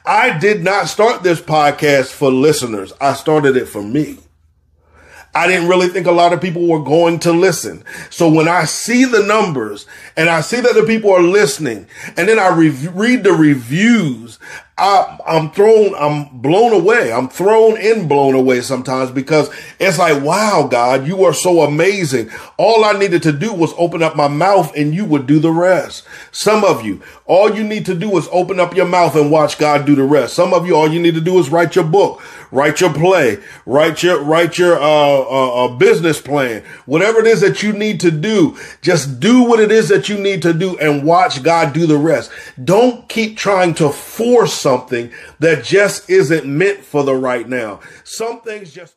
I did not start this podcast for listeners. I started it for me. I didn't really think a lot of people were going to listen. So when I see the numbers and I see that the people are listening, and then I read the reviews, I'm blown away. I'm blown away sometimes, because it's like, wow, God, you are so amazing. All I needed to do was open up my mouth and you would do the rest. Some of you, all you need to do is open up your mouth and watch God do the rest. Some of you, all you need to do is write your book, write your play, write your business plan, whatever it is that you need to do. Just do what it is that you need to do and watch God do the rest. Don't keep trying to force something that just isn't meant for the right now. Some things just...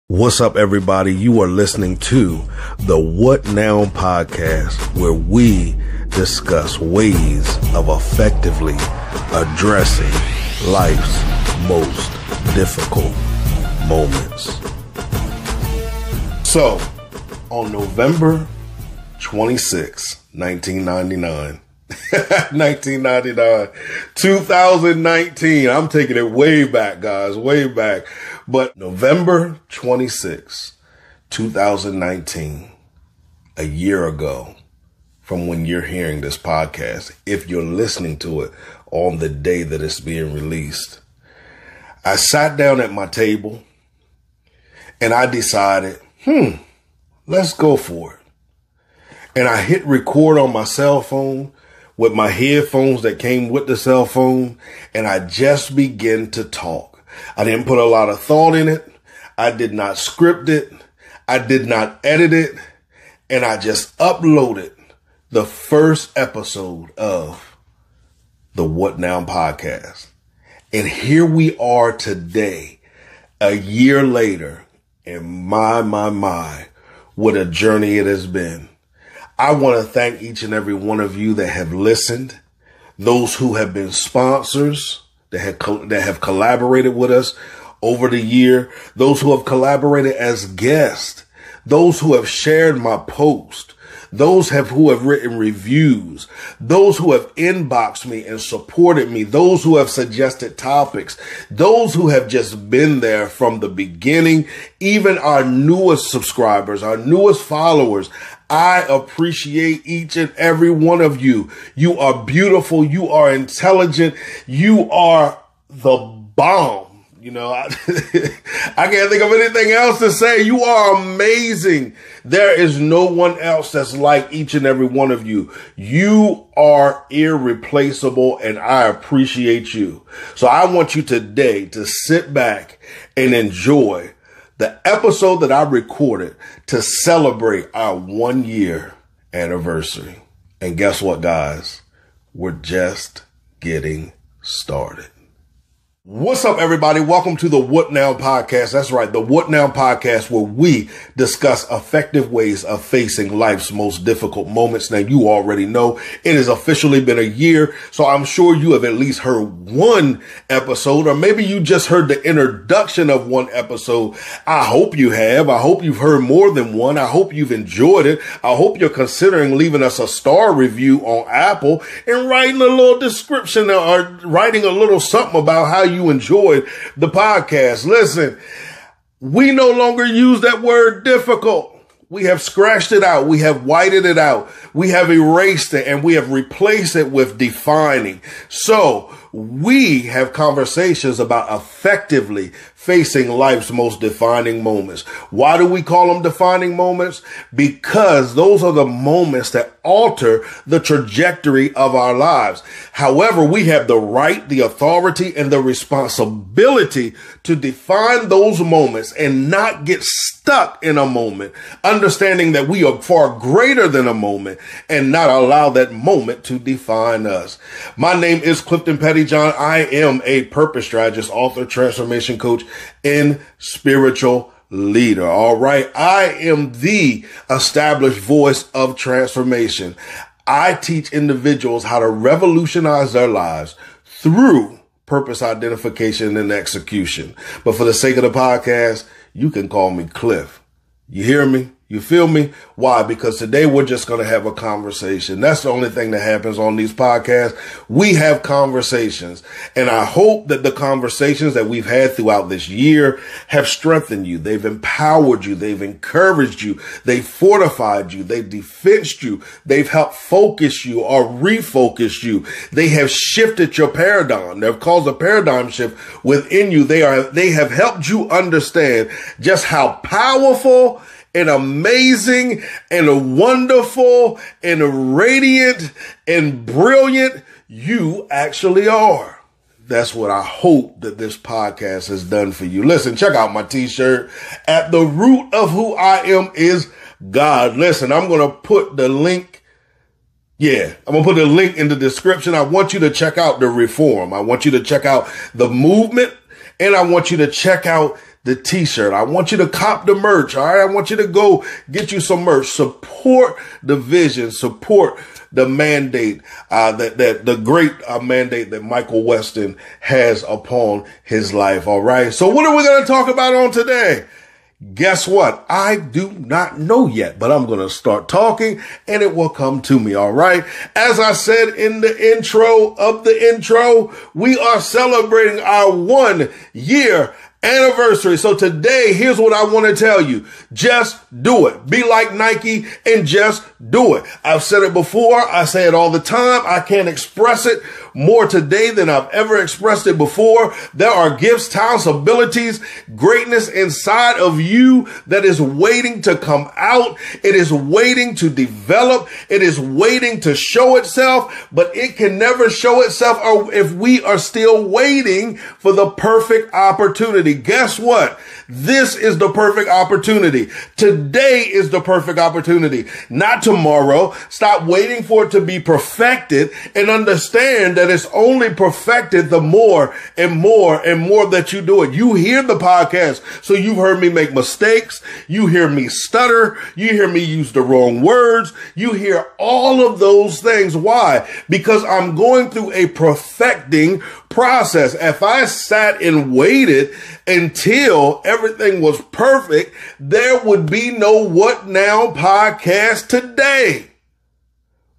What's up, everybody? You are listening to the What Now podcast, where we discuss ways of effectively addressing life's most difficult moments. So, on November 26, 1999, 2019, I'm taking it way back, guys, way back. But November 26, 2019, a year ago from when you're hearing this podcast, if you're listening to it on the day that it's being released, I sat down at my table and I decided, let's go for it. And I hit record on my cell phone with my headphones that came with the cell phone, and I just began to talk. I didn't put a lot of thought in it. I did not script it. I did not edit it. And I just uploaded the first episode of the What Now podcast. And here we are today, a year later, and my, what a journey it has been. I want to thank each and every one of you that have listened, those who have been sponsors, that have collaborated with us over the year, those who have collaborated as guests, those who have shared my post, those who have written reviews, those who have inboxed me and supported me, those who have suggested topics, those who have just been there from the beginning, even our newest subscribers, our newest followers. I appreciate each and every one of you. You are beautiful. You are intelligent. You are the bomb. You know, I can't think of anything else to say. You are amazing. There is no one else that's like each and every one of you. You are irreplaceable, and I appreciate you. So I want you today to sit back and enjoy the episode that I recorded to celebrate our 1 year anniversary. And guess what, guys? We're just getting started. What's up, everybody? Welcome to the What Now podcast. That's right, the What Now podcast, where we discuss effective ways of facing life's most difficult moments. Now, you already know it has officially been a year, so I'm sure you have at least heard one episode, or maybe you just heard the introduction of one episode. I hope you have. I hope you've heard more than one. I hope you've enjoyed it. I hope you're considering leaving us a star review on Apple and writing a little description or writing a little something about how you enjoyed the podcast. Listen, we no longer use that word difficult. We have scratched it out. We have whited it out. We have erased it, and we have replaced it with defining. So we have conversations about effectively facing life's most defining moments. Why do we call them defining moments? Because those are the moments that alter the trajectory of our lives. However, we have the right, the authority, and the responsibility to define those moments and not get stuck in a moment, understanding that we are far greater than a moment, and not allow that moment to define us. My name is Clifton Pettyjohn. I am a purpose strategist, author, transformation coach, and spiritual leader. All right. I am the established voice of transformation. I teach individuals how to revolutionize their lives through purpose identification and execution. But for the sake of the podcast, you can call me Cliff. You hear me? You feel me? Why? Because today we're just going to have a conversation. That's the only thing that happens on these podcasts. We have conversations. And I hope that the conversations that we've had throughout this year have strengthened you. They've empowered you. They've encouraged you. They've fortified you. They've defensed you. They've helped focus you or refocus you. They have shifted your paradigm. They've caused a paradigm shift within you. They have helped you understand just how powerful and amazing and wonderful and radiant and brilliant you actually are. That's what I hope that this podcast has done for you. Listen, check out my t-shirt. At the root of who I am is God. Listen, I'm going to put the link. I'm going to put a link in the description. I want you to check out the reform. I want you to check out the movement, and I want you to check out the t-shirt. I want you to cop the merch. All right. I want you to go get you some merch. Support the vision. Support the mandate, that the great mandate that Michael Weston has upon his life. All right. So what are we going to talk about on today? Guess what? I do not know yet, but I'm going to start talking and it will come to me. All right. As I said in the intro of the intro, we are celebrating our 1 year anniversary. So today, here's what I want to tell you. Just do it. Be like Nike and just do it. I've said it before. I say it all the time. I can't express it more today than I've ever expressed it before. There are gifts, talents, abilities, greatness inside of you that is waiting to come out. It is waiting to develop. It is waiting to show itself, but it can never show itself if we are still waiting for the perfect opportunity. Guess what? This is the perfect opportunity. Today is the perfect opportunity, not tomorrow. Stop waiting for it to be perfected and understand that it's only perfected the more and more and more that you do it. You hear the podcast, so you've heard me make mistakes. You hear me stutter. You hear me use the wrong words. You hear all of those things. Why? Because I'm going through a perfecting process. If I sat and waited until everything was perfect, there would be no What Now podcast today.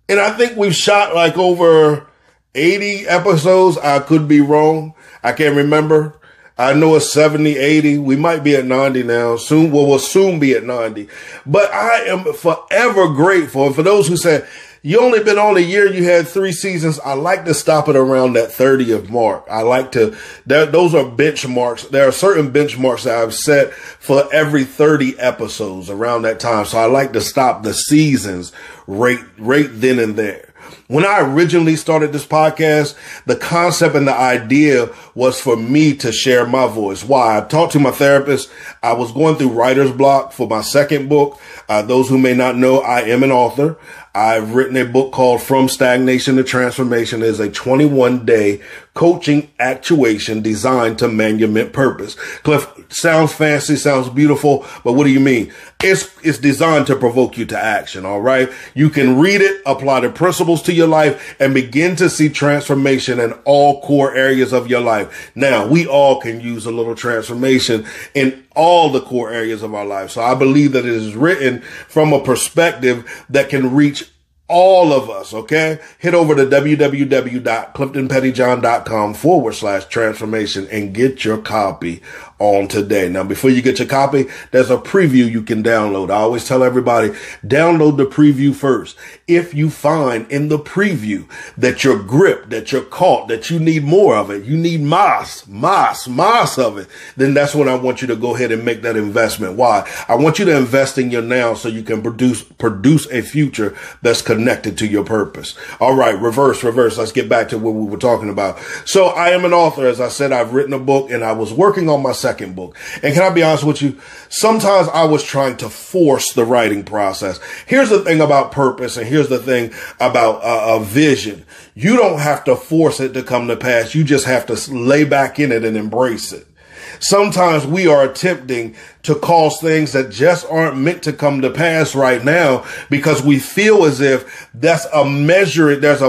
And I think we've shot like over 80 episodes. I could be wrong. I can't remember. I know it's 70, 80. We might be at 90 now. Soon, we'll soon be at 90. But I am forever grateful. And for those who said, you only been on a year, you had 3 seasons, I like to stop it around that 30th mark. I like to, those are benchmarks. There are certain benchmarks that I've set for every 30 episodes around that time. So I like to stop the seasons right then and there. When I originally started this podcast, the concept and the idea was for me to share my voice. Why? I talked to my therapist. I was going through writer's block for my second book. Those who may not know, I am an author. I've written a book called From Stagnation to Transformation. It is a 21-day coaching actuation designed to manument purpose. Cliff, sounds fancy, sounds beautiful, but what do you mean? It's designed to provoke you to action, all right? You can read it, apply the principles to your life, and begin to see transformation in all core areas of your life. Now, we all can use a little transformation in all the core areas of our life. So I believe that it is written from a perspective that can reach all of us, okay? Head over to www.cliftonpettyjohn.com/transformation and get your copy on today. Now, before you get your copy, there's a preview you can download. I always tell everybody, download the preview first. If you find in the preview that you're gripped, that you're caught, that you need more of it, you need mass of it, then that's when I want you to go ahead and make that investment. Why? I want you to invest in your now so you can produce a future that's connected to your purpose. All right, reverse. Let's get back to what we were talking about. So I am an author. As I said, I've written a book and I was working on my second book. And can I be honest with you? Sometimes I was trying to force the writing process. Here's the thing about purpose, and here's the thing about a vision. You don't have to force it to come to pass. You just have to lay back in it and embrace it. Sometimes we are attempting to cause things that just aren't meant to come to pass right now, because we feel as if there's a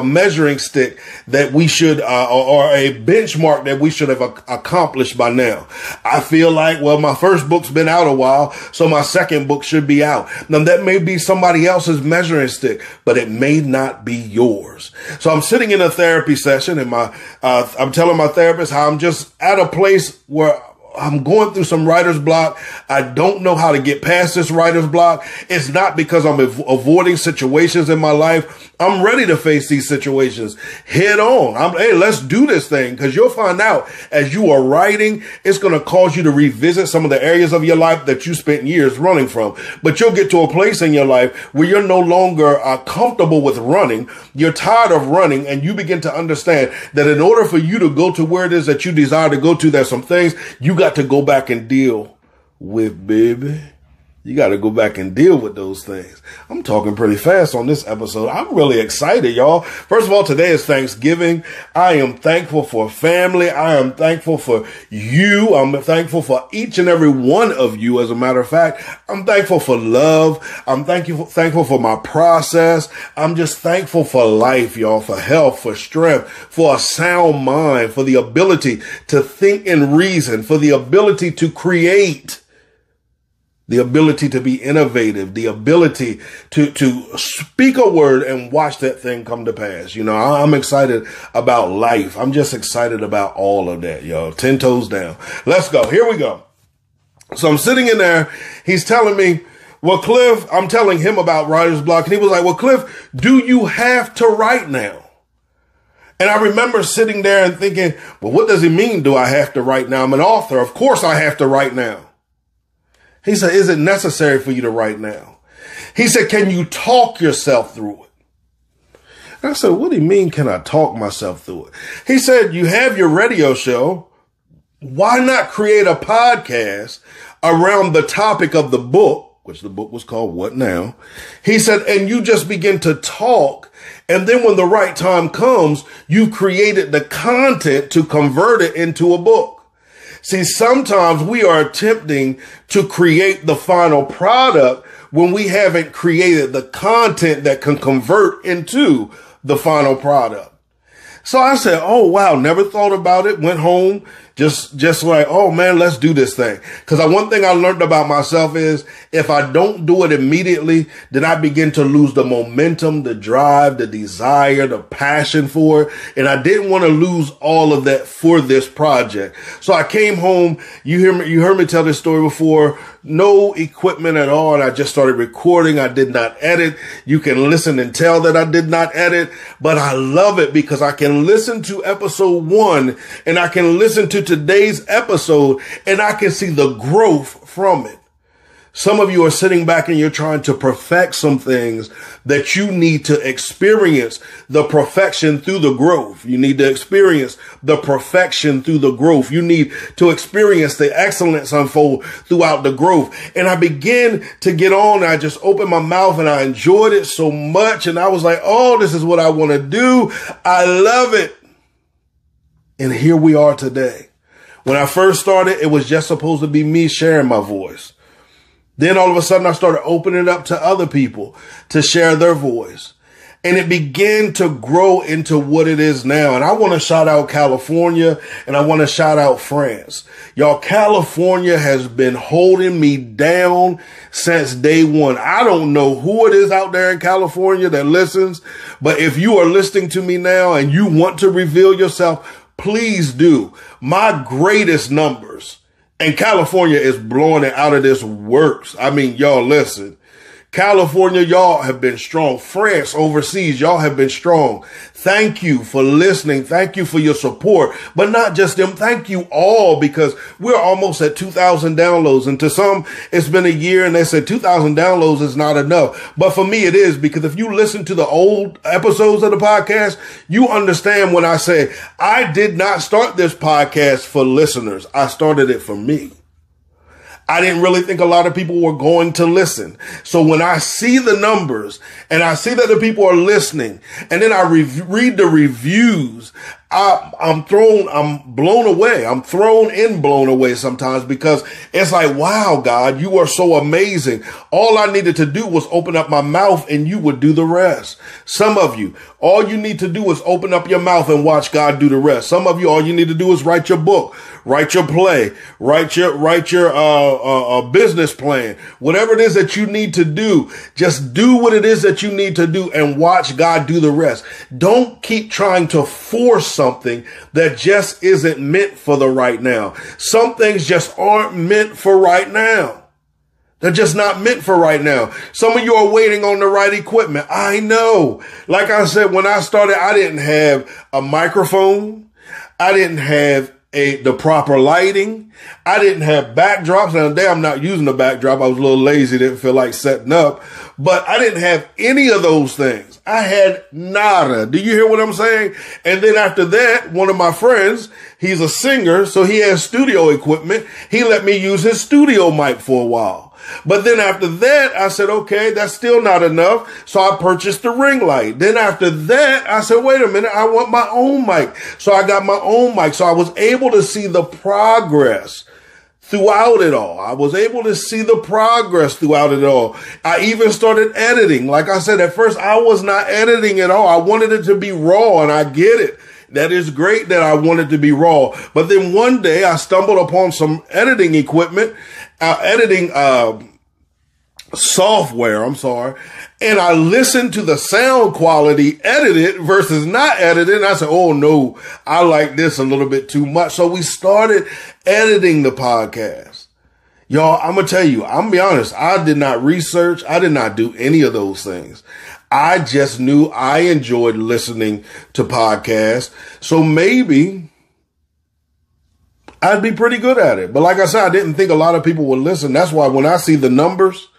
measuring stick that we should, or a benchmark that we should have accomplished by now. I feel like, well, my first book's been out a while, so my second book should be out. Now that may be somebody else's measuring stick, but it may not be yours. So I'm sitting in a therapy session, and I'm telling my therapist how I'm just at a place where I'm going through some writer's block. I don't know how to get past this writer's block. It's not because I'm avoiding situations in my life. I'm ready to face these situations head on. Hey, let's do this thing, because you'll find out as you are writing, it's going to cause you to revisit some of the areas of your life that you spent years running from. But you'll get to a place in your life where you're no longer comfortable with running. You're tired of running, and you begin to understand that in order for you to go to where it is that you desire to go to, there's some things you got to go back and deal with, baby. You got to go back and deal with those things. I'm talking pretty fast on this episode. I'm really excited, y'all. First of all, today is Thanksgiving. I am thankful for family. I am thankful for you. I'm thankful for each and every one of you. As a matter of fact, I'm thankful for love. I'm thankful for my process. I'm just thankful for life, y'all, for health, for strength, for a sound mind, for the ability to think and reason, for the ability to create, the ability to be innovative, the ability to speak a word and watch that thing come to pass. You know, I'm excited about life. I'm just excited about all of that, y'all. 10 toes down. Let's go. Here we go. So I'm sitting in there. He's telling me, well, Cliff, I'm telling him about writer's block. And he was like, well, Cliff, do you have to write now? And I remember sitting there and thinking, well, what does he mean? Do I have to write now? I'm an author. Of course I have to write now. He said, is it necessary for you to write now? He said, can you talk yourself through it? And I said, what do you mean, can I talk myself through it? He said, you have your radio show. Why not create a podcast around the topic of the book, which the book was called What Now? He said, and you just begin to talk. And then when the right time comes, you created the content to convert it into a book. See, sometimes we are attempting to create the final product when we haven't created the content that can convert into the final product. So I said, oh, wow, never thought about it. Went home, just like, oh, man, let's do this thing. Because one thing I learned about myself is if I don't do it immediately, then I begin to lose the momentum, the drive, the desire, the passion for it. And I didn't want to lose all of that for this project. So I came home. You heard me tell this story before. No equipment at all. And I just started recording. I did not edit. You can listen and tell that I did not edit, but I love it because I can listen to episode 1 and I can listen to today's episode and I can see the growth from it. Some of you are sitting back and you're trying to perfect some things that you need to experience the perfection through the growth. You need to experience the perfection through the growth. You need to experience the excellence unfold throughout the growth. And I began to get on. I just opened my mouth and I enjoyed it so much. And I was like, oh, this is what I want to do. I love it. And here we are today. When I first started, it was just supposed to be me sharing my voice. Then all of a sudden I started opening it up to other people to share their voice. And it began to grow into what it is now. And I want to shout out California and I want to shout out France. Y'all, California has been holding me down since day one. I don't know who it is out there in California that listens, but if you are listening to me now and you want to reveal yourself, please do. My greatest numbers. And California is blowing it out of this works. I mean, y'all listen. California, y'all have been strong. France, overseas, y'all have been strong. Thank you for listening. Thank you for your support. But not just them. Thank you all, because we're almost at 2,000 downloads. And to some, it's been a year and they said 2,000 downloads is not enough. But for me, it is, because if you listen to the old episodes of the podcast, you understand when I say I did not start this podcast for listeners. I started it for me. I didn't really think a lot of people were going to listen. So when I see the numbers and I see that the people are listening and then I read the reviews, I'm blown away. I'm blown away sometimes, because it's like, wow, God, you are so amazing. All I needed to do was open up my mouth and you would do the rest. Some of you, all you need to do is open up your mouth and watch God do the rest. Some of you, all you need to do is write your book, write your play, write your business plan, whatever it is that you need to do. Just do what it is that you need to do and watch God do the rest. Don't keep trying to force something that just isn't meant for the right now. Some things just aren't meant for right now. They're just not meant for right now. Some of you are waiting on the right equipment. I know. Like I said, when I started, I didn't have a microphone. I didn't have the proper lighting. I didn't have backdrops. Now, today I'm not using the backdrop. I was a little lazy, didn't feel like setting up, but I didn't have any of those things. I had nada. Do you hear what I'm saying? And then after that, one of my friends, he's a singer, so he has studio equipment. He let me use his studio mic for a while. But then after that, I said, okay, that's still not enough. So I purchased the ring light. Then after that, I said, wait a minute, I want my own mic. So I got my own mic. So I was able to see the progress throughout it all. I was able to see the progress throughout it all. I even started editing. Like I said, at first I was not editing at all. I wanted it to be raw, and I get it. That is great that I wanted to be raw. But then one day I stumbled upon some editing equipment, editing software, and I listened to the sound quality edited versus not edited. And I said, oh no, I like this a little bit too much. So we started editing the podcast. Y'all, I'm going to tell you, I'm going to be honest. I did not research. I did not do any of those things. I just knew I enjoyed listening to podcasts. So maybe I'd be pretty good at it. But like I said, I didn't think a lot of people would listen. That's why when I see the numbers,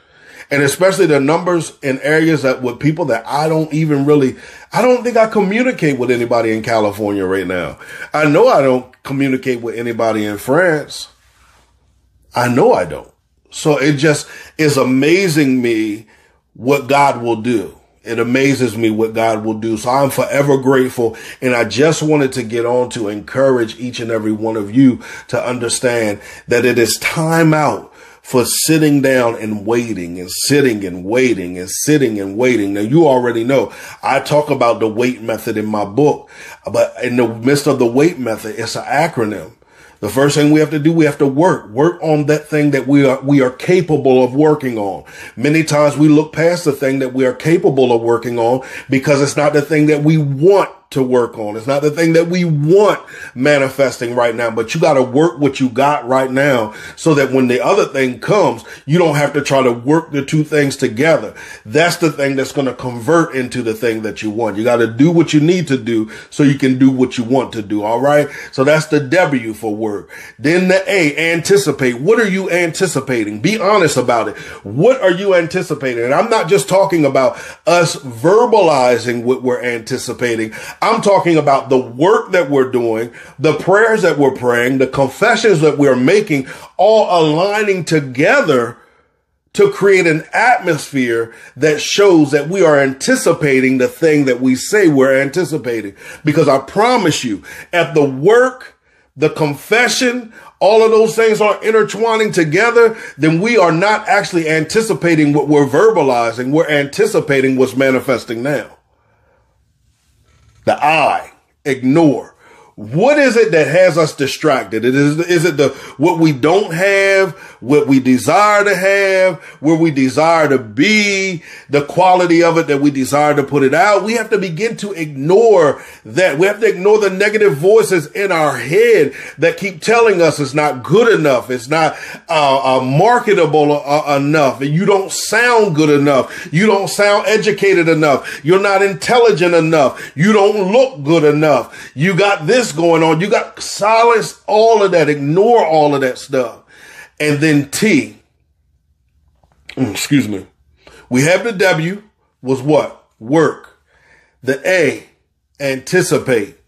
and especially the numbers in areas that with people that I don't think I communicate with anybody in California right now. I know I don't communicate with anybody in France. I know I don't. So it just is amazing me what God will do. It amazes me what God will do. So I'm forever grateful. And I just wanted to get on to encourage each and every one of you to understand that it is time out for sitting down and waiting and sitting and waiting and sitting and waiting. Now, you already know I talk about the wait method in my book, but in the midst of the wait method, it's an acronym. The first thing we have to do, we have to work on that thing that we are capable of working on. Many times we look past the thing that we are capable of working on because it's not the thing that we want to work on. It's not the thing that we want manifesting right now, but you got to work what you got right now so that when the other thing comes, you don't have to try to work the two things together. That's the thing that's going to convert into the thing that you want. You got to do what you need to do so you can do what you want to do. All right. So that's the W for work. Then the A, anticipate. What are you anticipating? Be honest about it. What are you anticipating? And I'm not just talking about us verbalizing what we're anticipating. I'm talking about the work that we're doing, the prayers that we're praying, the confessions that we're making, all aligning together to create an atmosphere that shows that we are anticipating the thing that we say we're anticipating. Because I promise you, if the work, the confession, all of those things are intertwining together, then we are not actually anticipating what we're verbalizing. We're anticipating what's manifesting now. The I, ignore. What is it that has us distracted? Is it what we don't have, what we desire to have, where we desire to be, the quality of it that we desire to put it out? We have to begin to ignore that. We have to ignore the negative voices in our head that keep telling us it's not good enough. It's not marketable enough. You don't sound good enough. You don't sound educated enough. You're not intelligent enough. You don't look good enough. You got this going on. You got silence all of that. Ignore all of that stuff. And then T, excuse me. We have the W was what? Work. The A, anticipate.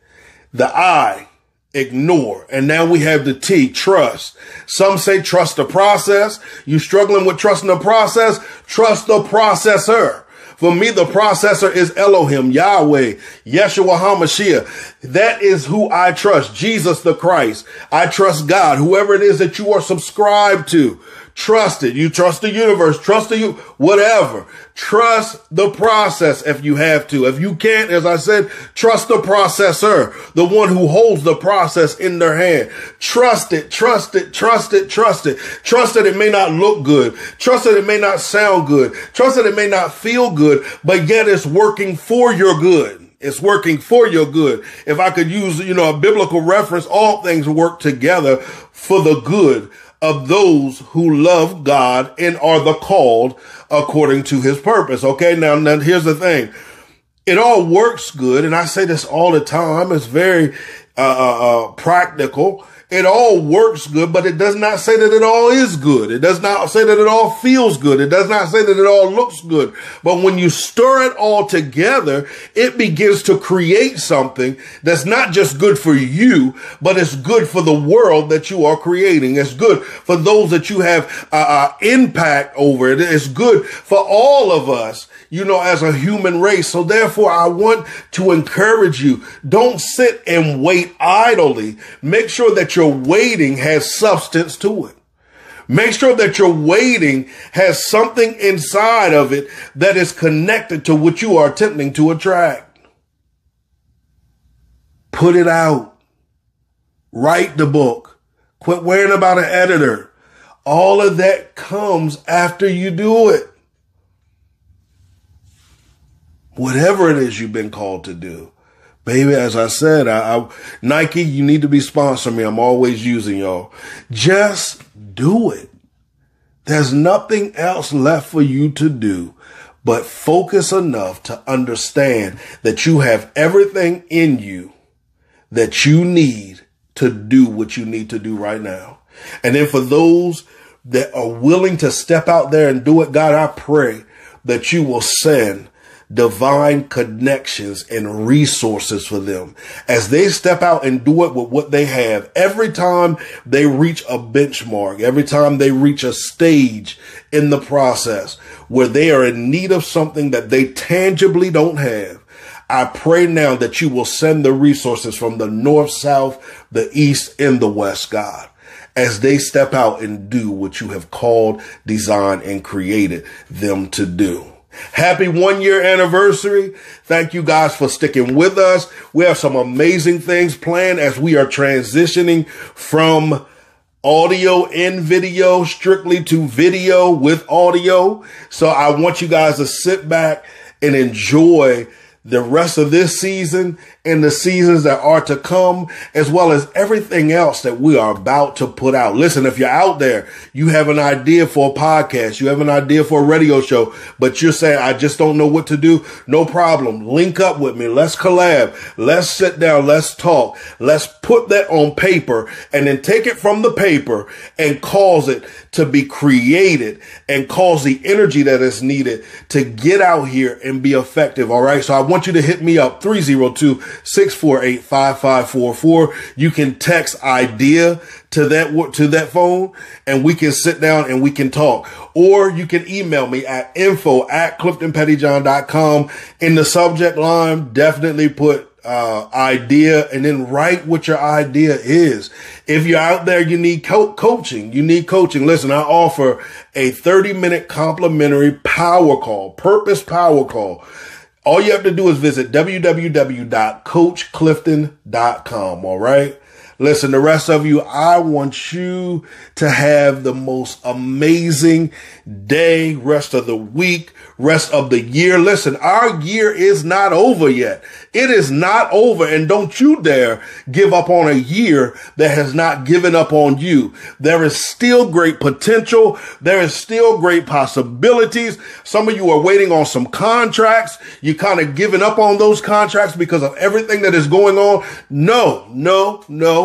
The I, ignore. And now we have the T, trust. Some say trust the process. You struggling with trusting the process? Trust the processor. For me, the processor is Elohim, Yahweh, Yeshua HaMashiach. That is who I trust, Jesus the Christ. I trust God, whoever it is that you are subscribed to. Trust it. You trust the universe, trust the whatever. Trust the process if you have to. If you can't, as I said, trust the processor, the one who holds the process in their hand. Trust it, trust it, trust it, trust it. Trust that it may not look good. Trust that it may not sound good. Trust that it may not feel good, but yet it's working for your good. It's working for your good. If I could use, a biblical reference, all things work together for the good of those who love God and are the called according to his purpose. Okay. Now here's the thing. It all works good. And I say this all the time. It's very, practical. It all works good, but it does not say that it all is good. It does not say that it all feels good. It does not say that it all looks good. But when you stir it all together, it begins to create something that's not just good for you, but it's good for the world that you are creating. It's good for those that you have impact over. It's good for all of us, as a human race. So therefore, I want to encourage you. Don't sit and wait idly. Make sure that your waiting has substance to it. Make sure that your waiting has something inside of it that is connected to what you are attempting to attract. Put it out. Write the book. Quit worrying about an editor. All of that comes after you do it. Whatever it is you've been called to do. Baby, as I said, Nike, you need to be sponsoring me. I'm always using y'all. Just do it. There's nothing else left for you to do but focus enough to understand that you have everything in you that you need to do what you need to do right now. And then for those that are willing to step out there and do it, God, I pray that you will send divine connections and resources for them as they step out and do it with what they have. Every time they reach a benchmark, every time they reach a stage in the process where they are in need of something that they tangibly don't have, I pray now that you will send the resources from the north, south, the east, and the west, God, as they step out and do what you have called, designed, and created them to do. Happy 1 year anniversary. Thank you guys for sticking with us. We have some amazing things planned as we are transitioning from audio and video strictly to video with audio. So I want you guys to sit back and enjoy the rest of this season and the seasons that are to come, as well as everything else that we are about to put out. Listen, if you're out there, you have an idea for a podcast, you have an idea for a radio show, but you're saying, I just don't know what to do. No problem. Link up with me. Let's collab. Let's sit down. Let's talk. Let's put that on paper and then take it from the paper and cause it to be created and cause the energy that is needed to get out here and be effective. All right. So I want you to hit me up 302-648-5544. You can text idea to that phone and we can sit down and we can talk, or you can email me at info@cliftonpettyjohn.com. In the subject line, definitely put idea and then write what your idea is. If you're out there, you need coaching. Listen, I offer a 30-minute complimentary power call, purpose power call. All you have to do is visit www.coachclifton.com. All right. Listen, the rest of you, I want you to have the most amazing day, rest of the week, rest of the year. Listen, our year is not over yet. It is not over. And don't you dare give up on a year that has not given up on you. There is still great potential. There is still great possibilities. Some of you are waiting on some contracts. You kind of giving up on those contracts because of everything that is going on. No.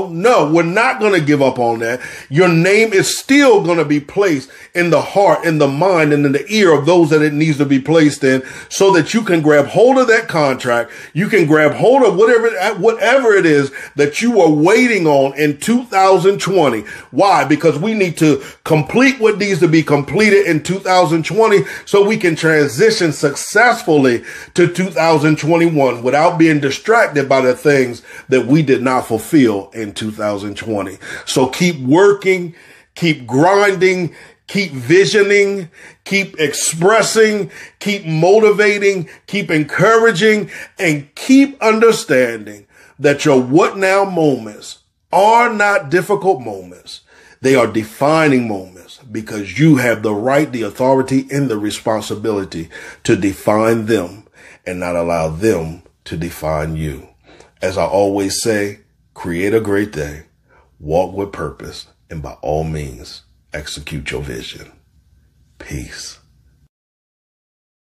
We're not going to give up on that. Your name is still going to be placed in the heart, in the mind, and in the ear of those that it needs to to be placed in so that you can grab hold of that contract. You can grab hold of whatever it is that you are waiting on in 2020. Why? Because we need to complete what needs to be completed in 2020 so we can transition successfully to 2021 without being distracted by the things that we did not fulfill in 2020. So keep working, keep grinding, keep visioning, keep expressing, keep motivating, keep encouraging, and keep understanding that your what now moments are not difficult moments. They are defining moments because you have the right, the authority, and the responsibility to define them and not allow them to define you. As I always say, create a great day, walk with purpose, and by all means, execute your vision. Peace.